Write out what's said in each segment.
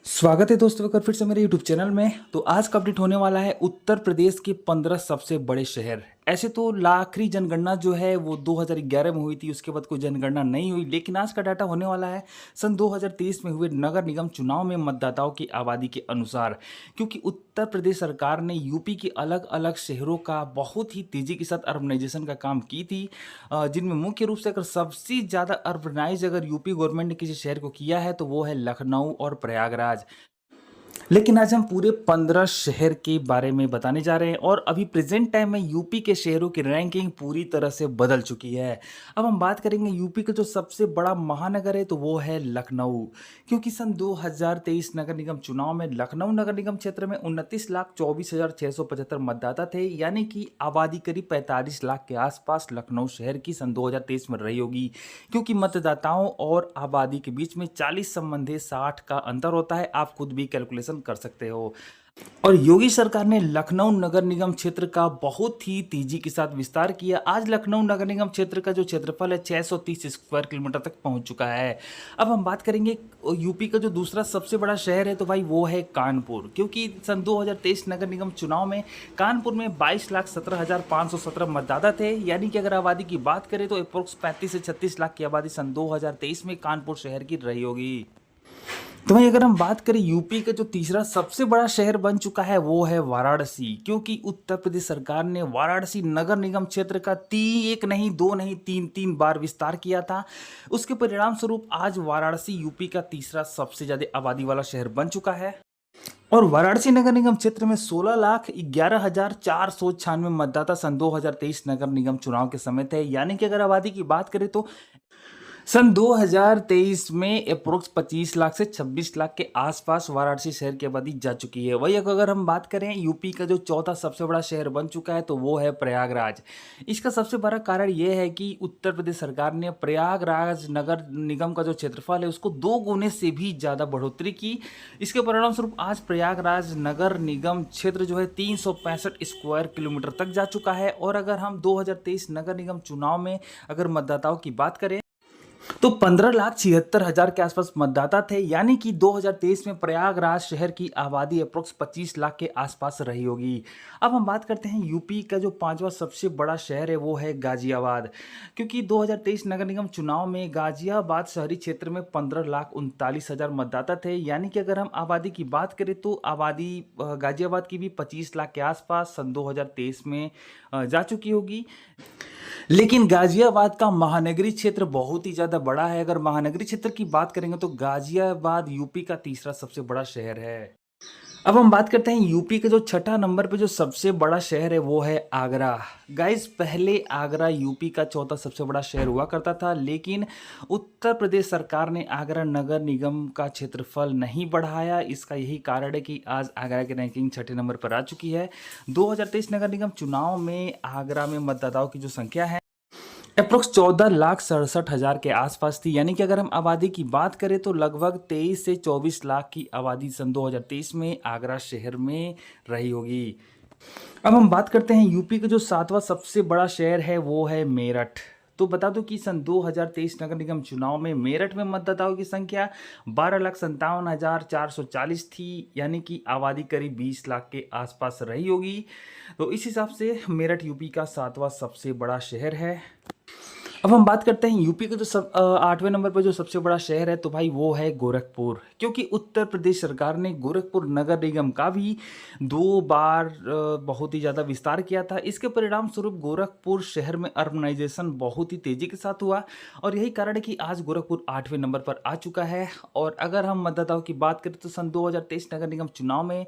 स्वागत है दोस्तों एक बार फिर से मेरे YouTube चैनल में। तो आज का अपडेट होने वाला है उत्तर प्रदेश के 15 सबसे बड़े शहर। ऐसे तो आखिरी जनगणना जो है वो 2011 में हुई थी, उसके बाद कोई जनगणना नहीं हुई, लेकिन आज का डाटा होने वाला है सन 2023 में हुए नगर निगम चुनाव में मतदाताओं की आबादी के अनुसार। क्योंकि उत्तर प्रदेश सरकार ने यूपी के अलग अलग शहरों का बहुत ही तेजी के साथ अर्बनाइजेशन का काम की थी, जिनमें मुख्य रूप से अगर सबसे ज़्यादा अर्बनाइज अगर यूपी गवर्नमेंट ने किसी शहर को किया है तो वो है लखनऊ और प्रयागराज। लेकिन आज हम पूरे 15 शहर के बारे में बताने जा रहे हैं और अभी प्रेजेंट टाइम में यूपी के शहरों की रैंकिंग पूरी तरह से बदल चुकी है। अब हम बात करेंगे यूपी का जो सबसे बड़ा महानगर है तो वो है लखनऊ। क्योंकि सन 2023 नगर निगम चुनाव में लखनऊ नगर निगम क्षेत्र में 29,24,675 मतदाता थे, यानी कि आबादी करीब 45 लाख के आसपास लखनऊ शहर की सन 2023 में रही होगी। क्योंकि मतदाताओं और आबादी के बीच में 40 संबंधी 60 का अंतर होता है, आप खुद भी कैलकुलेशन कर सकते हो। और योगी सरकार ने लखनऊ नगर निगम क्षेत्र का बहुत ही तेजी के साथ विस्तार किया। आज लखनऊ नगर निगम क्षेत्र का जो क्षेत्रफल है 630 स्क्वायर किलोमीटर तक पहुंच चुका है। अब हम बात करेंगे यूपी का जो दूसरा सबसे बड़ा शहर है तो भाई वो है कानपुर। क्योंकि सन 2023 नगर निगम चुनाव में कानपुर में 22,17,517 मतदाता थे, यानी कि अगर आबादी की बात करें तो अप्रोक्स 35 से 36 लाख की आबादी सन 2023 में कानपुर शहर की रही होगी। तो वहीं अगर हम बात करें यूपी का जो तीसरा सबसे बड़ा शहर बन चुका है वो है वाराणसी। क्योंकि उत्तर प्रदेश सरकार ने वाराणसी नगर निगम क्षेत्र का एक नहीं दो नहीं तीन तीन बार विस्तार किया था। उसके परिणाम स्वरूप आज वाराणसी यूपी का तीसरा सबसे ज्यादा आबादी वाला शहर बन चुका है। और वाराणसी नगर निगम क्षेत्र में 16,11,496 मतदाता सन 2023 नगर निगम चुनाव के समय थे, यानी कि अगर आबादी की बात करें तो सन 2023 में अप्रोक्स 25 लाख से 26 लाख के आसपास वाराणसी शहर की आबादी जा चुकी है। वही अगर हम बात करें यूपी का जो चौथा सबसे बड़ा शहर बन चुका है तो वो है प्रयागराज। इसका सबसे बड़ा कारण ये है कि उत्तर प्रदेश सरकार ने प्रयागराज नगर निगम का जो क्षेत्रफल है उसको 2 गुने से भी ज़्यादा बढ़ोतरी की। इसके परिणाम स्वरूप आज प्रयागराज नगर निगम क्षेत्र जो है 365 स्क्वायर किलोमीटर तक जा चुका है। और अगर हम 2023 नगर निगम चुनाव में अगर मतदाताओं की बात करें तो 15,76,000 के आसपास मतदाता थे, यानी कि 2023 में प्रयागराज शहर की आबादी अप्रोक्स 25 लाख के आसपास रही होगी। अब हम बात करते हैं यूपी का जो पांचवा सबसे बड़ा शहर है वो है गाजियाबाद। क्योंकि 2023 नगर निगम चुनाव में गाजियाबाद शहरी क्षेत्र में 15,39,000 मतदाता थे, यानी कि अगर हम आबादी की बात करें तो आबादी गाजियाबाद की भी 25 लाख के आसपास सन 2023 में जा चुकी होगी। लेकिन गाजियाबाद का महानगरी क्षेत्र बहुत ही ज़्यादा बड़ा है। अगर महानगरी क्षेत्र की बात करेंगे तो गाजियाबाद यूपी का तीसरा सबसे बड़ा शहर है। अब हम बात करते हैं यूपी के जो छठा नंबर पे जो सबसे बड़ा शहर है वो है आगरा। गाइस, पहले आगरा यूपी का चौथा सबसे बड़ा शहर हुआ करता था, लेकिन उत्तर प्रदेश सरकार ने आगरा नगर निगम का क्षेत्रफल नहीं बढ़ाया। इसका यही कारण है कि आज आगरा की रैंकिंग छठे नंबर पर आ चुकी है। 2023 नगर निगम चुनाव में आगरा में मतदाताओं की जो संख्या है अप्रोक्स 14,67,000 के आसपास थी, यानी कि अगर हम आबादी की बात करें तो लगभग 23 से 24 लाख की आबादी सन 2023 में आगरा शहर में रही होगी। अब हम बात करते हैं यूपी का जो सातवां सबसे बड़ा शहर है वो है मेरठ। तो बता दूं कि सन 2023 नगर निगम चुनाव में मेरठ में मतदाताओं की संख्या 12,57,440 थी, यानी कि आबादी करीब 20 लाख के आसपास रही होगी। तो इस हिसाब से मेरठ यूपी का सातवां सबसे बड़ा शहर है। अब हम बात करते हैं यूपी का जो आठवें नंबर पर जो सबसे बड़ा शहर है तो भाई वो है गोरखपुर। क्योंकि उत्तर प्रदेश सरकार ने गोरखपुर नगर निगम का भी 2 बार बहुत ही ज़्यादा विस्तार किया था। इसके परिणाम स्वरूप गोरखपुर शहर में अर्बनाइजेशन बहुत ही तेज़ी के साथ हुआ और यही कारण है कि आज गोरखपुर 8वें नंबर पर आ चुका है। और अगर हम मतदाताओं की बात करें तो सन 2023 नगर निगम चुनाव में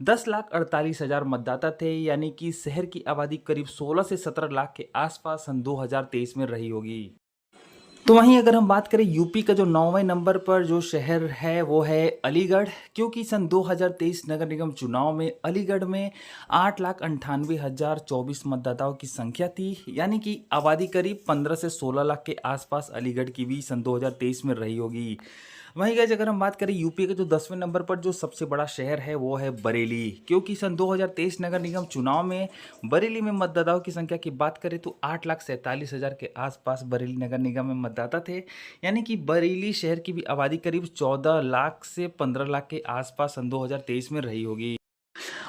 10,48,000 मतदाता थे, यानी कि शहर की आबादी करीब 16 से 17 लाख के आसपास सन 2023 में रही होगी। तो वहीं अगर हम बात करें यूपी का जो 9वें नंबर पर जो शहर है वो है अलीगढ़। क्योंकि सन 2023 नगर निगम चुनाव में अलीगढ़ में 8,98,024 मतदाताओं की संख्या थी, यानी कि आबादी करीब 15 से 16 लाख के आसपास अलीगढ़ की भी सन 2023 में रही होगी। वहीं गाइस अगर हम बात करें यूपी के जो 10वें नंबर पर जो सबसे बड़ा शहर है वो है बरेली, क्योंकि सन 2023 नगर निगम चुनाव में बरेली में मतदाताओं की संख्या की बात करें तो 8,47,000 के आसपास बरेली नगर निगम में मतदाता थे। यानी कि बरेली शहर की भी आबादी करीब 14 लाख से 15 लाख के आसपास सन 2023 में रही होगी।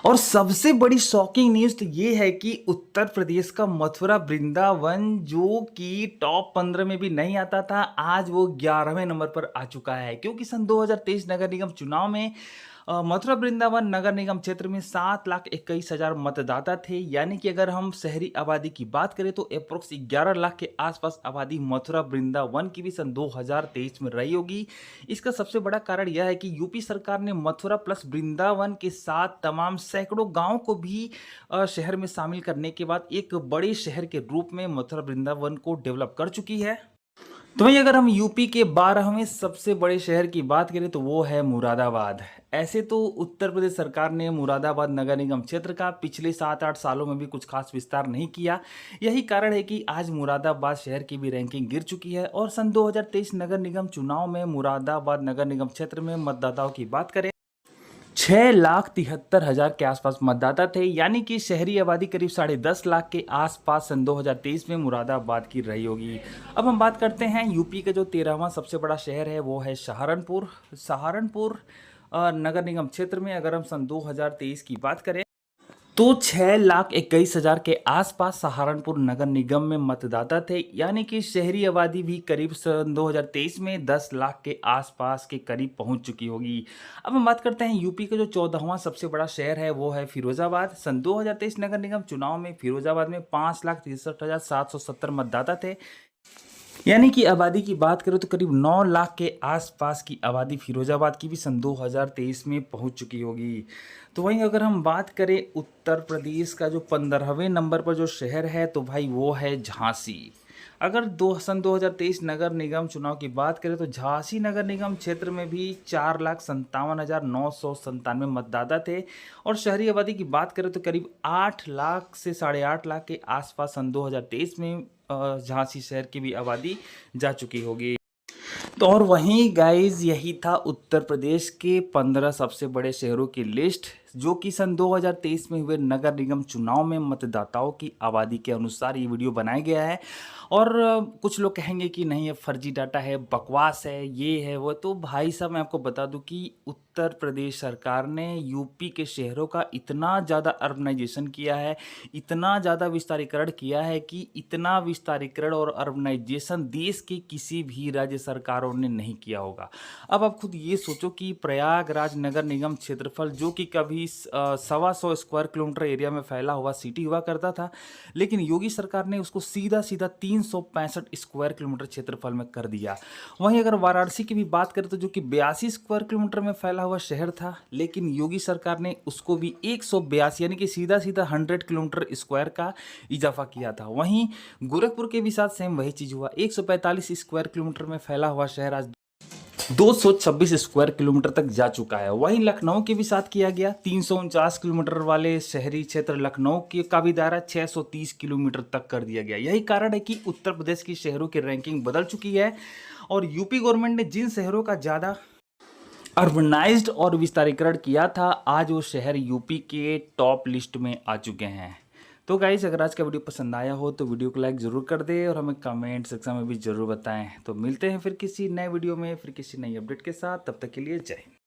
और सबसे बड़ी शॉकिंग न्यूज़ तो ये है कि उत्तर प्रदेश का मथुरा वृंदावन जो कि टॉप 15 में भी नहीं आता था, आज वो 11वें नंबर पर आ चुका है, क्योंकि सन 2023 नगर निगम चुनाव में मथुरा वृंदावन नगर निगम क्षेत्र में 7,21,000 मतदाता थे। यानी कि अगर हम शहरी आबादी की बात करें तो अप्रोक्स 11 लाख के आसपास आबादी मथुरा वृंदावन की भी सन 2023 में रही होगी। इसका सबसे बड़ा कारण यह है कि यूपी सरकार ने मथुरा प्लस वृंदावन के साथ तमाम सैकड़ों गांव को भी शहर में शामिल करने के बाद एक बड़े शहर के रूप में मथुरा वृंदावन को डेवलप कर चुकी है। तो वहीं अगर हम यूपी के 12वें सबसे बड़े शहर की बात करें तो वो है मुरादाबाद। ऐसे तो उत्तर प्रदेश सरकार ने मुरादाबाद नगर निगम क्षेत्र का पिछले 7-8 सालों में भी कुछ खास विस्तार नहीं किया। यही कारण है कि आज मुरादाबाद शहर की भी रैंकिंग गिर चुकी है। और सन 2023 नगर निगम चुनाव में मुरादाबाद नगर निगम क्षेत्र में मतदाताओं की बात करें 6,73,000 के आसपास मतदाता थे। यानी कि शहरी आबादी करीब 10.5 लाख के आसपास सन 2023 में मुरादाबाद की रही होगी। अब हम बात करते हैं यूपी का जो 13वां सबसे बड़ा शहर है वो है सहारनपुर। सहारनपुर नगर निगम क्षेत्र में अगर हम सन 2023 की बात करें तो 6,21,000 के आसपास सहारनपुर नगर निगम में मतदाता थे। यानी कि शहरी आबादी भी करीब सन 2023 में 10 लाख के आसपास के करीब पहुंच चुकी होगी। अब हम बात करते हैं यूपी का जो 14वां सबसे बड़ा शहर है वो है फिरोजाबाद। सन 2023 नगर निगम चुनाव में फिरोजाबाद में 5,63,770 मतदाता थे। यानी कि आबादी की बात करें तो करीब 9 लाख के आसपास की आबादी फिरोजाबाद की भी सन 2023 में पहुंच चुकी होगी। तो वहीं अगर हम बात करें उत्तर प्रदेश का जो 15वें नंबर पर जो शहर है तो भाई वो है झांसी। अगर सन 2023 नगर निगम चुनाव की बात करें तो झांसी नगर निगम क्षेत्र में भी 4,57,997 मतदाता थे। और शहरी आबादी की बात करें तो करीब 8 लाख से 8.5 लाख के आसपास सन 2023 में झांसी शहर की भी आबादी जा चुकी होगी। तो और वहीं गाइज यही था उत्तर प्रदेश के 15 सबसे बड़े शहरों की लिस्ट, जो कि सन 2023 में हुए नगर निगम चुनाव में मतदाताओं की आबादी के अनुसार ये वीडियो बनाया गया है। और कुछ लोग कहेंगे कि नहीं ये फर्जी डाटा है, बकवास है, ये है वो। तो भाई साहब मैं आपको बता दूं कि उत्तर प्रदेश सरकार ने यूपी के शहरों का इतना ज़्यादा अर्बनाइजेशन किया है, इतना ज़्यादा विस्तारीकरण किया है कि इतना विस्तारीकरण और अर्बनाइजेशन देश के किसी भी राज्य सरकारों ने नहीं किया होगा। अब आप खुद ये सोचो कि प्रयागराज नगर निगम क्षेत्रफल जो कि कभी 125 स्क्वायर किलोमीटर एरिया में फैला हुआ सिटी हुआ करता था, लेकिन योगी सरकार ने उसको सीधा 365 स्क्वायर किलोमीटर क्षेत्रफल में कर दिया। वहीं अगर वाराणसी की भी बात करें तो जो कि 82 स्क्वायर किलोमीटर में फैला हुआ शहर था, लेकिन योगी सरकार ने उसको भी 182 यानी कि सीधा 100 किलोमीटर स्क्वायर का इजाफा किया था। वहीं गोरखपुर के भी साथ सेम वही चीज़ हुआ, 145 स्क्वायर किलोमीटर में फैला हुआ शहर आज 226 स्क्वायर किलोमीटर तक जा चुका है। वहीं लखनऊ के भी साथ किया गया, 349 किलोमीटर वाले शहरी क्षेत्र लखनऊ के का भी दायरा 630 किलोमीटर तक कर दिया गया। यही कारण है कि उत्तर प्रदेश की शहरों की रैंकिंग बदल चुकी है और यूपी गवर्नमेंट ने जिन शहरों का ज़्यादा अर्बनाइज्ड और विस्तारीकरण किया था, आज वो शहर यूपी के टॉप लिस्ट में आ चुके हैं। तो गाइस अगर आज का वीडियो पसंद आया हो तो वीडियो को लाइक ज़रूर कर दे और हमें कमेंट सेक्शन में भी ज़रूर बताएं। तो मिलते हैं फिर किसी नए वीडियो में, फिर किसी नई अपडेट के साथ। तब तक के लिए जय हिंद।